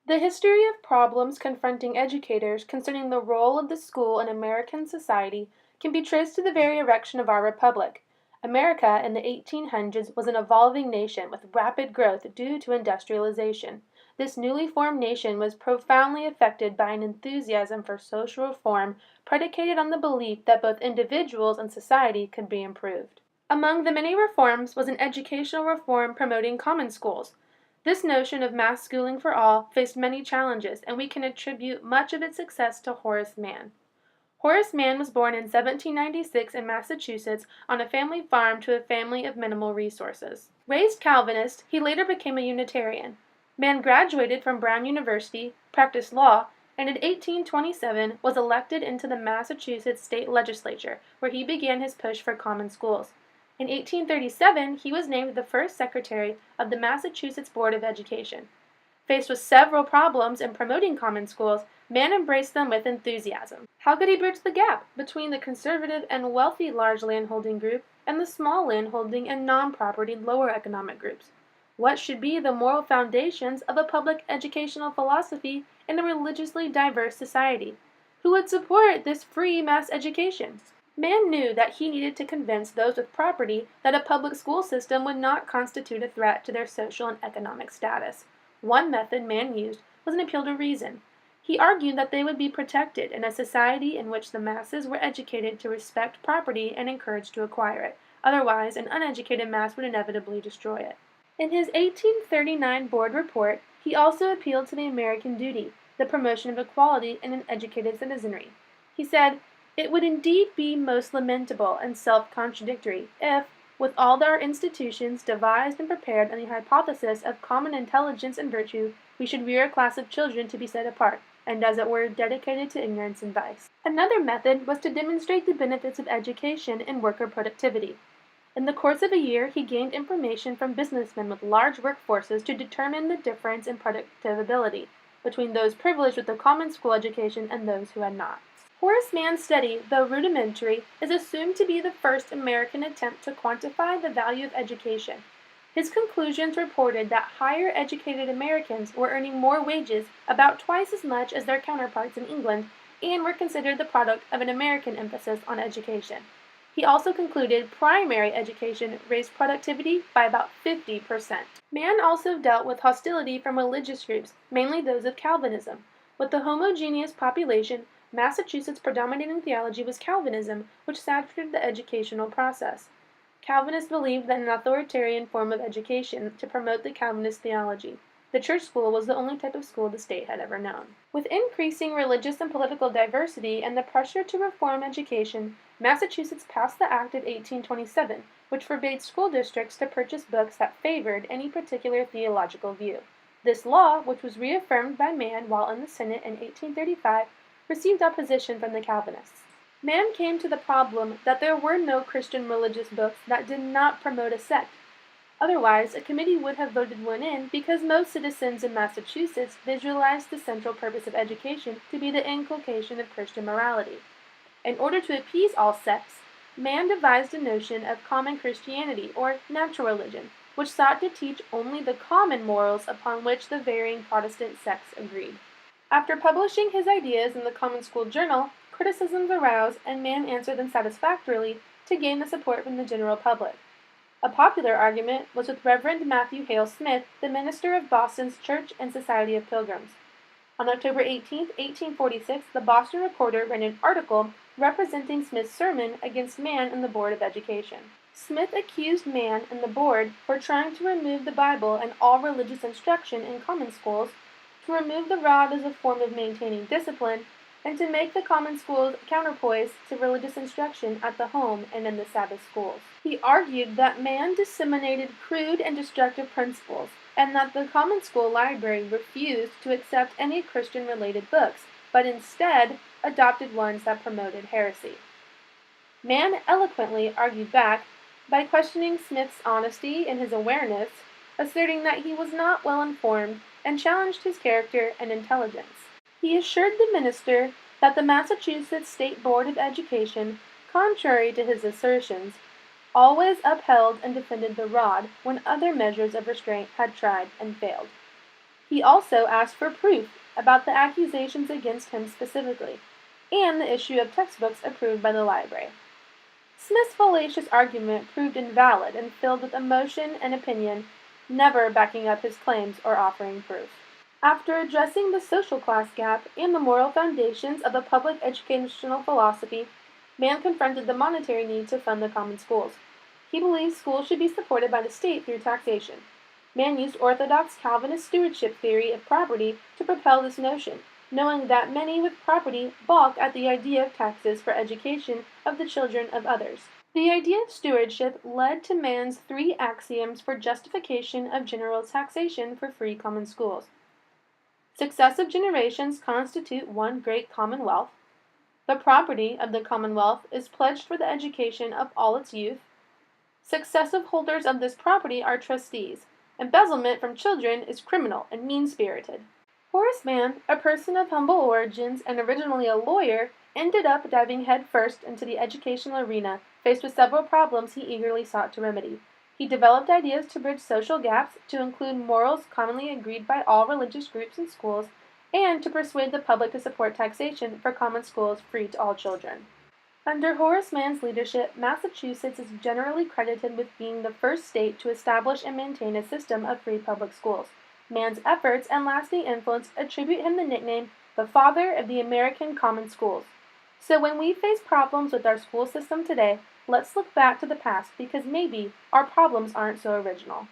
The history of problems confronting educators concerning the role of the school in American society can be traced to the very erection of our republic. America in the 1800s was an evolving nation with rapid growth due to industrialization. This newly formed nation was profoundly affected by an enthusiasm for social reform predicated on the belief that both individuals and society could be improved. Among the many reforms was an educational reform promoting common schools. This notion of mass schooling for all faced many challenges, and we can attribute much of its success to Horace Mann. Horace Mann was born in 1796 in Massachusetts on a family farm to a family of minimal resources. Raised Calvinist, he later became a Unitarian. Mann graduated from Brown University, practiced law, and in 1827 was elected into the Massachusetts state legislature, where he began his push for common schools. In 1837, he was named the first secretary of the Massachusetts Board of Education. Faced with several problems in promoting common schools, Mann embraced them with enthusiasm. How could he bridge the gap between the conservative and wealthy large landholding group and the small landholding and non-property lower economic groups? What should be the moral foundations of a public educational philosophy in a religiously diverse society? Who would support this free mass education? Mann knew that he needed to convince those with property that a public school system would not constitute a threat to their social and economic status. One method Mann used was an appeal to reason. He argued that they would be protected in a society in which the masses were educated to respect property and encouraged to acquire it. Otherwise, an uneducated mass would inevitably destroy it. In his 1839 board report, he also appealed to the American duty, the promotion of equality in an educated citizenry. He said, "It would indeed be most lamentable and self-contradictory if, with all our institutions devised and prepared on the hypothesis of common intelligence and virtue, we should rear a class of children to be set apart, and as it were dedicated to ignorance and vice." Another method was to demonstrate the benefits of education in worker productivity. In the course of a year, he gained information from businessmen with large workforces to determine the difference in productive ability between those privileged with a common school education and those who had not. Horace Mann's study, though rudimentary, is assumed to be the first American attempt to quantify the value of education. His conclusions reported that higher educated Americans were earning more wages, about twice as much as their counterparts in England, and were considered the product of an American emphasis on education. He also concluded primary education raised productivity by about 50%. Mann also dealt with hostility from religious groups, mainly those of Calvinism. With the homogeneous population, Massachusetts' predominating theology was Calvinism, which saturated the educational process. Calvinists believed that an authoritarian form of education to promote the Calvinist theology. The church school was the only type of school the state had ever known. With increasing religious and political diversity and the pressure to reform education, Massachusetts passed the Act of 1827, which forbade school districts to purchase books that favored any particular theological view. This law, which was reaffirmed by Mann while in the Senate in 1835, received opposition from the Calvinists. Mann came to the problem that there were no Christian religious books that did not promote a sect. Otherwise, a committee would have voted one in because most citizens in Massachusetts visualized the central purpose of education to be the inculcation of Christian morality. In order to appease all sects, Mann devised a notion of common Christianity, or natural religion, which sought to teach only the common morals upon which the varying Protestant sects agreed. After publishing his ideas in the Common School Journal, criticisms arose, and Mann answered them satisfactorily to gain the support from the general public. A popular argument was with Reverend Matthew Hale Smith, the minister of Boston's Church and Society of Pilgrims. On October 18, 1846, the Boston Recorder ran an article representing Smith's sermon against Mann and the Board of Education. Smith accused Mann and the board for trying to remove the Bible and all religious instruction in common schools, to remove the rod as a form of maintaining discipline, and to make the common schools counterpoise to religious instruction at the home and in the Sabbath schools. He argued that Mann disseminated crude and destructive principles, and that the common school library refused to accept any Christian-related books, but instead adopted ones that promoted heresy. Mann eloquently argued back by questioning Smith's honesty and his awareness, asserting that he was not well informed, and challenged his character and intelligence. He assured the minister that the Massachusetts State Board of Education, contrary to his assertions, always upheld and defended the rod when other measures of restraint had tried and failed. He also asked for proof about the accusations against him specifically, and the issue of textbooks approved by the library. Smith's fallacious argument proved invalid and filled with emotion and opinion, never backing up his claims or offering proof. After addressing the social class gap and the moral foundations of a public educational philosophy, Mann confronted the monetary need to fund the common schools. He believed schools should be supported by the state through taxation. Mann used orthodox Calvinist stewardship theory of property to propel this notion, knowing that many with property balk at the idea of taxes for education of the children of others. The idea of stewardship led to Mann's three axioms for justification of general taxation for free common schools. Successive generations constitute one great commonwealth. The property of the commonwealth is pledged for the education of all its youth. Successive holders of this property are trustees. Embezzlement from children is criminal and mean-spirited. Horace Mann, a person of humble origins and originally a lawyer, ended up diving headfirst into the educational arena, faced with several problems he eagerly sought to remedy. He developed ideas to bridge social gaps, to include morals commonly agreed by all religious groups in schools, and to persuade the public to support taxation for common schools free to all children. Under Horace Mann's leadership, Massachusetts is generally credited with being the first state to establish and maintain a system of free public schools. Mann's efforts and lasting influence attribute him the nickname the father of the American common schools. So when we face problems with our school system today, let's look back to the past because maybe our problems aren't so original.